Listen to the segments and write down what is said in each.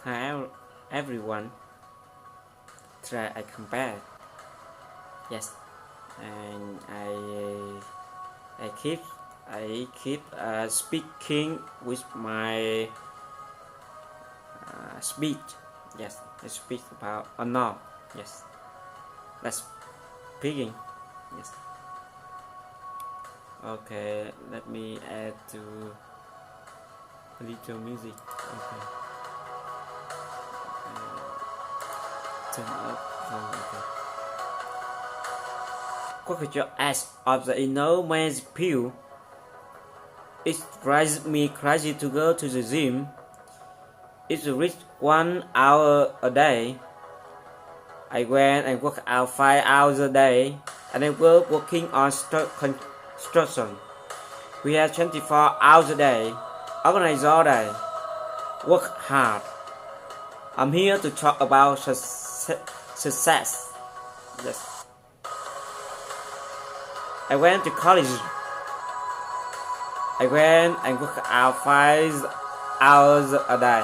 Hi everyone. Today I come back. Yes, and I keep speaking with my speech. Yes, I speak about arnold. Yes, let's begin. Yes. Okay, let me add to a little music. Okay. Turn up. Okay. Quick your ass of the enormous pill. It drives me crazy to go to the gym. It's reached 1 hour a day. I went and work out 5 hours a day, and I work working on construction. We have 24 hours a day, organize all day, work hard. I'm here to talk about success. Yes. I went to college. I went and work out 5 hours a day,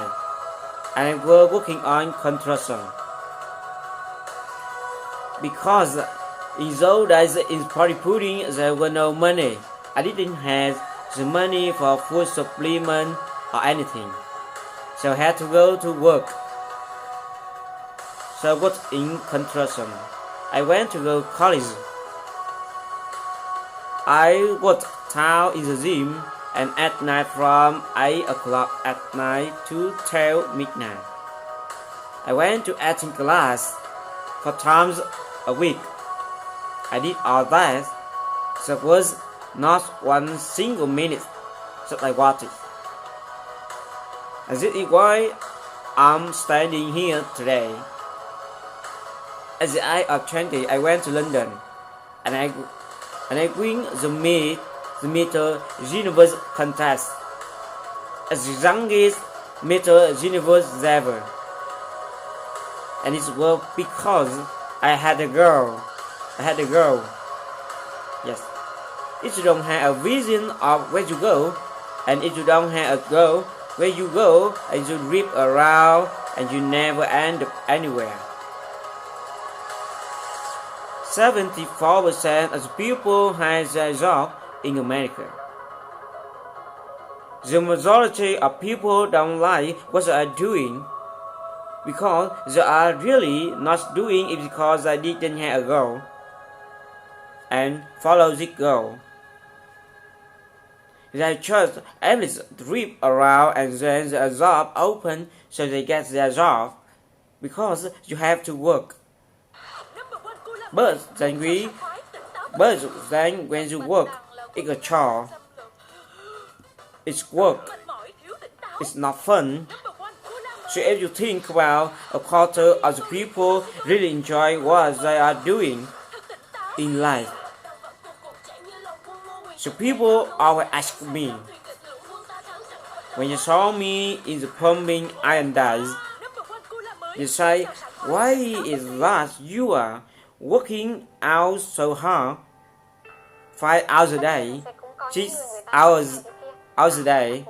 and I work working on construction. Because in those days in party pudding there was no money. I didn't have the money for food supplement or anything. So I had to go to work. So I worked in construction. I went to go college. I worked out in the gym and at night from 8 o'clock at night to till midnight. I went to acting class 4 times a week. I did all that. There was not one single minute that I wanted. And this is why I'm standing here today. At the age of 20, I went to London and I win the meter universe contest as the youngest meter universe ever. And it was because I had a girl. Yes. If you don't have a vision of where you go, and if you don't have a goal where you go, and you rip around and you never end up anywhere. 74% of the people have a job in America. The majority of people don't like what they are doing because they are really not doing it because they didn't have a goal and follow this goal. They just always rip around and then their job open so they get their job because you have to work. But then when you work, it's a chore. It's work. It's not fun. So if you think about a quarter of the people really enjoy what they are doing in life. So people always ask me, when you saw me in the pumping iron days, you say, why is that you are working out so hard 5 hours a day, 6 hours a day,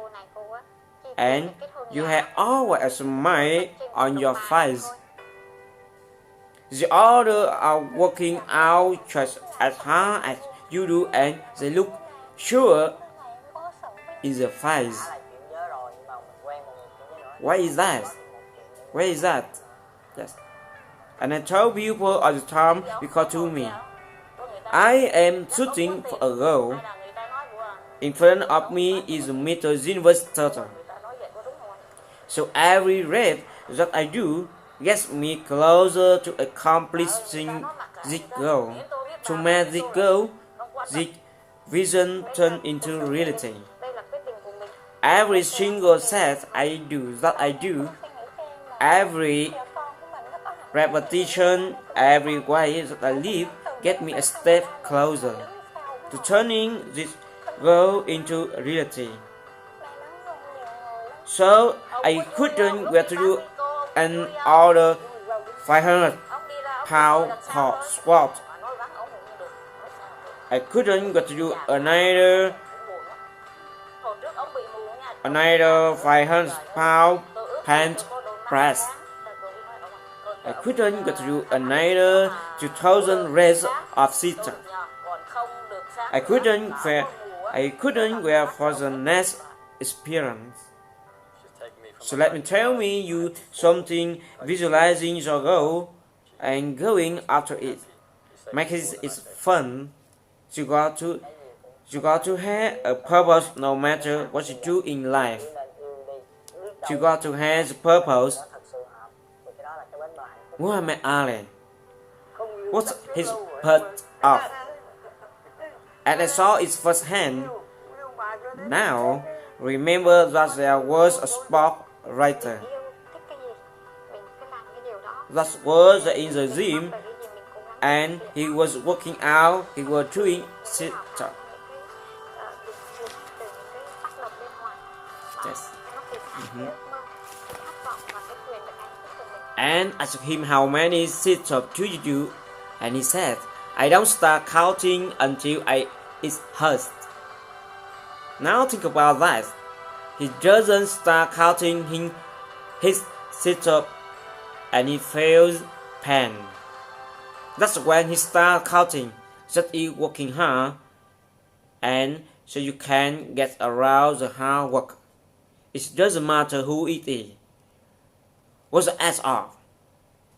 and you have always a smile on your face. The others are working out just as hard as you do and they look sure in the face. Why is that? Where is that? Yes. And I tell people all the time because to me, I am shooting for a goal. In front of me is a meter universe turtle. So every rep that I do gets me closer to accomplishing this goal. To make this goal, this vision turn into reality. Every single set I do, every repetition, every way that I live, get me a step closer to turning this goal into reality. So I couldn't get to do another 500-pound core squat. I couldn't get to do another 500-pound bench press. I couldn't get through another 2,000 rays of sit-up. I couldn't wear for the next experience. So let me tell you something, visualizing your goal and going after it. Make it fun. You got to have a purpose no matter what you do in life. You got to have a purpose. Muhammad Ali. What's his part of? And I saw it firsthand. Now, remember that there was a sport writer that was in the gym and he was working out, he was doing sit-up. Yes. And I asked him how many sit-ups do you do, and he said, I don't start counting until it hurts. Now think about that. He doesn't start counting his sit-up and he feels pain. That's when he starts counting, that is working hard, and so you can get around the hard work. It doesn't matter who it is. What's the edge of?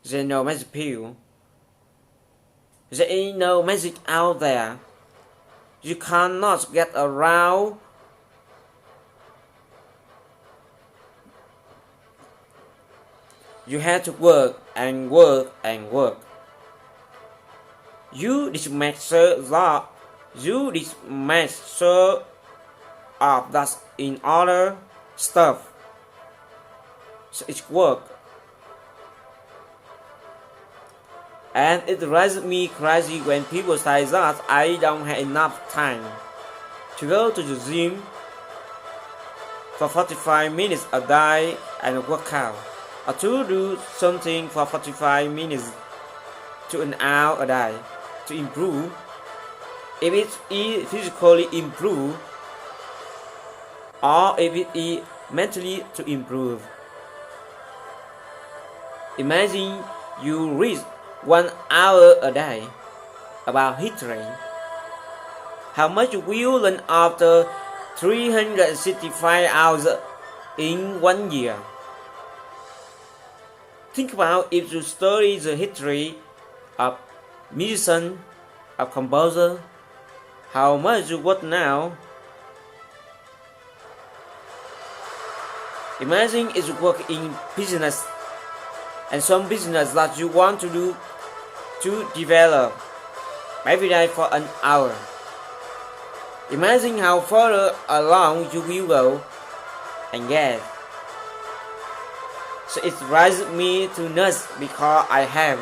There's no magic pill. There ain't no magic out there. You cannot get around. You have to work and work and work. You just make sure that you just make sure of that in other stuff. So it's work. And it drives me crazy when people say that I don't have enough time to go to the gym for 45 minutes a day and work out, or to do something for 45 minutes to an hour a day to improve. If it is physically improve, or if it is mentally to improve. Imagine you read 1 hour a day about history. How much will you learn after 365 hours in 1 year? Think about if you study the history of musician, of composer, how much you work now. Imagine if you work in business, and some business that you want to do to develop every day for an hour. Imagine how further along you will go and get. So it drives me to nuts because I have.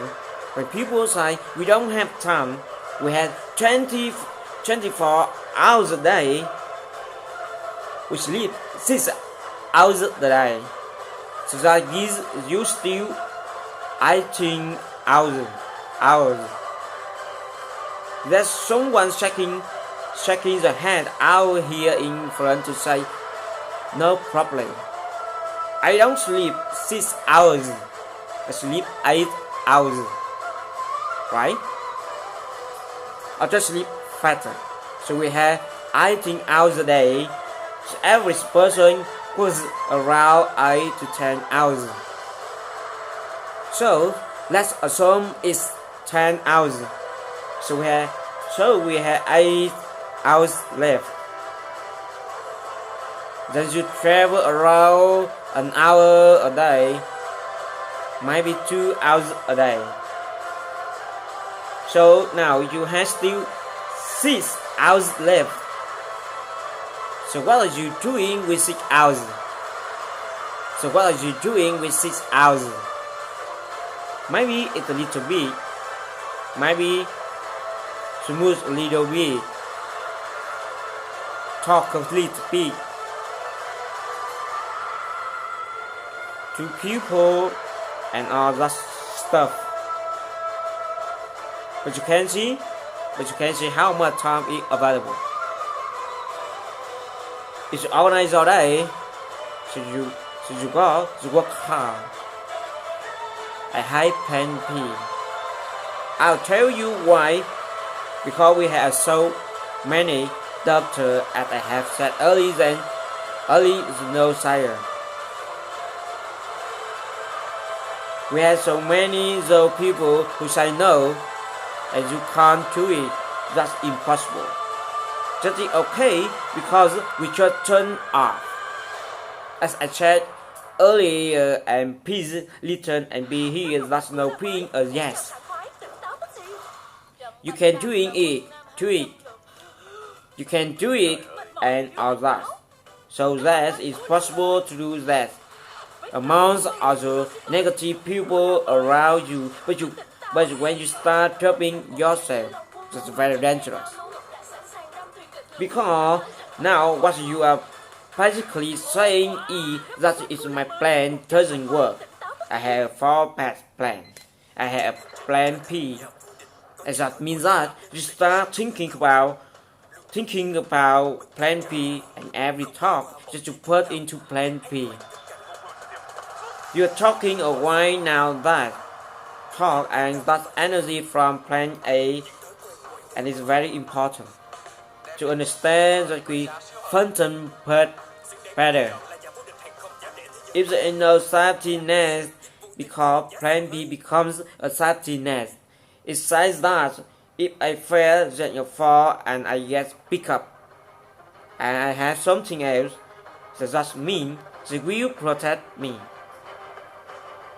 When people say we don't have time, we have 24 hours a day. We sleep 6 hours a day. So that gives you still 18 hours. There's someone shaking the hand out here in front to say, no problem. I don't sleep 6 hours. I sleep 8 hours. Right? I just sleep faster. So we have 18 hours a day. So every person was around 8 to 10 hours. So let's assume it's 10 hours. So we have 8 hours left. Then you travel around an hour a day, maybe 2 hours a day. So now you have still 6 hours left. So what are you doing with 6 hours? Maybe it's a little bit. Maybe smooth a little bit. Talk a little bit. To people and all that stuff. But you can see how much time is available. If you organize all day, so you work hard. I hate plan B. I'll tell you why. Because we have so many doctors, as I have said earlier, is no science. We have so many those people who say no, and you can't do it. That's impossible. That is okay because we just turn off. As I said earlier, and please listen and be here. That's no being a yes. You can do it. You can do it and all that. So that it's possible to do that. Amongst other negative people around you, but when you start dropping yourself, that's very dangerous. Because now what you are basically saying is that it's my plan doesn't work. I have 4 past plans. I have plan P. And that means that you start thinking about plan P, and every talk that you put into plan P. You're talking away now that talk and that energy from plan A, and it's very important to understand that we function better. If there is no safety net, because plan B becomes a safety net, it says that if I fail, then you fall and I get picked up, and I have something else, that means they will protect me.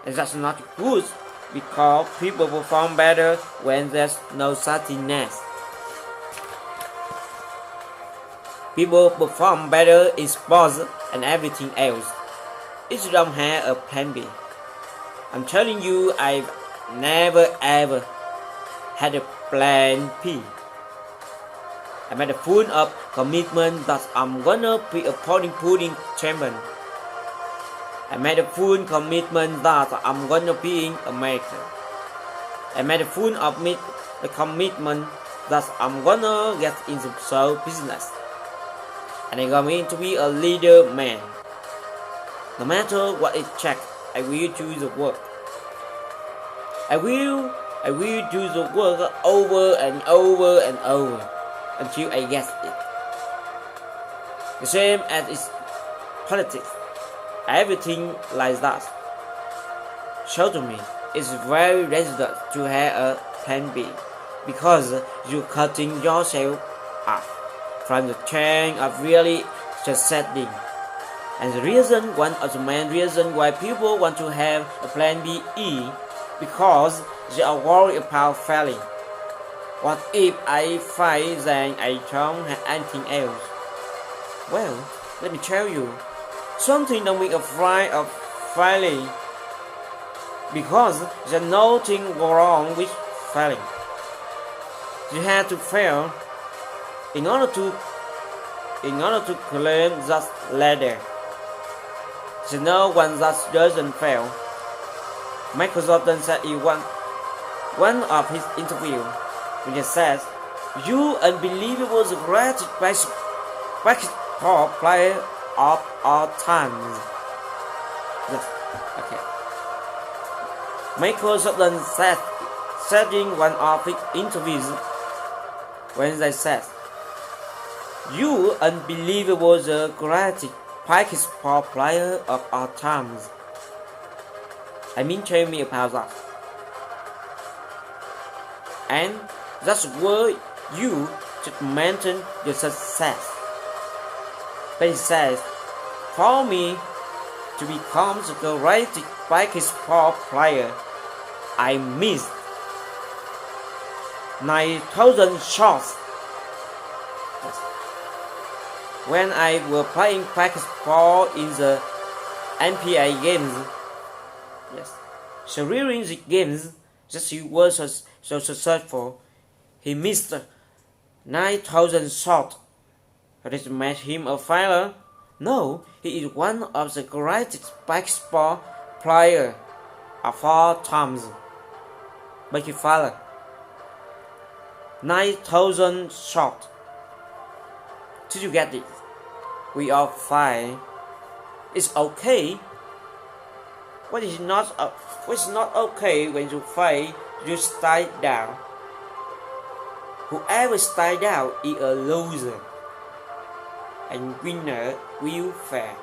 And that's not good, because people perform better when there's no safety net. People perform better in sports and everything else if you don't have a plan B. I'm telling you, I've never ever had a plan P. I made a full of commitment that I'm gonna be a pudding champion. I made a full commitment that I'm gonna be a maker. I made a full of the commitment that I'm gonna get into show business. And I'm going to be a leader man. No matter what it takes, I will do the work. I will do the work over and over and over until I get it. The same as it's politics. Everything like that. So to me, it's very dangerous to have a plan B, because you're cutting yourself off from the chain of really succeeding. And one of the main reasons why people want to have a plan B is because they are worried about failing. What if I fail, then I don't have anything else? Well, let me tell you, something don't be afraid of failing, because there's nothing wrong with failing. You have to fail in order to climb that ladder. There's no one that doesn't fail. Michael Jordan said in one of his interviews, when he says, "You unbelievable the greatest basketball player of all time." Yes, okay. Michael Jordan said in one of his interviews, when they said, "You unbelievable the greatest basketball player of all times." I mean, tell me about that. And that's where you should mention your success. But it says, for me to become the greatest basketball player, I missed 9,000 shots. Yes. When I was playing basketball in the NBA games, yes. So during the games that he was so successful, he missed 9,000 shots. Does it make him a failure? No, he is one of the greatest basketball players of all times. But he failed. 9,000 shots. Did you get it? We all fail. It's okay. what is not okay when you fail, you stay down. Whoever stays down is a loser, and winner will fail.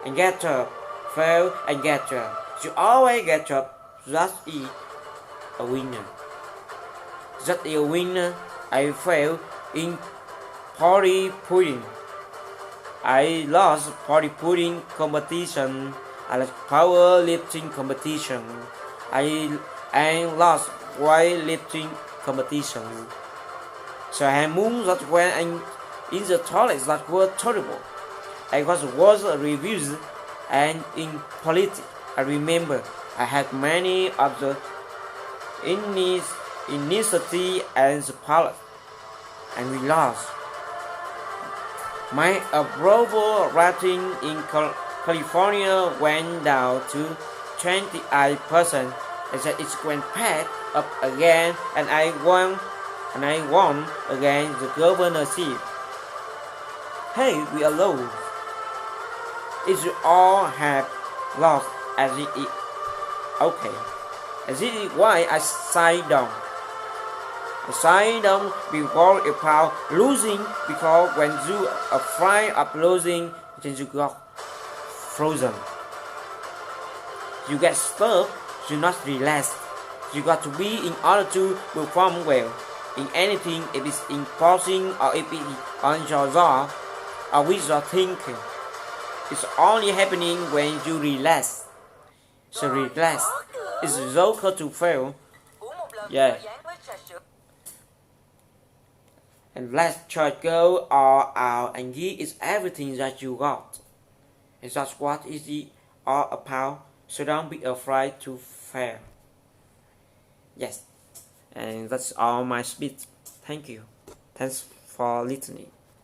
And get up, fail and get up. You always get up, that is a winner. That is a winner. I failed in potty pudding. I lost potty pudding competition. I lost powerlifting competition. I lost weightlifting competition. So I moved that when I'm in the toilet that were terrible. I was reviews and in politics. I remember I had many of the initiative and the pilot, and we lost. My approval rating in California went down to 28%, and then it went back up again, and I won again the governorship. Hey, we are lost. If you all have lost as it is, okay. And this is why I say down. I say down before about losing, because when you are afraid of losing, then you got frozen. You get stuck, you not relax. You got to be in order to perform well in anything, if it's in posing or if it's on your job or with your thinking. It's only happening when you relax. So relax. It's okay to fail. Yeah. And let's try to go all out and give it everything that you got. And that's what it all about. So don't be afraid to fail. Yes. And that's all my speech. Thank you. Thanks for listening.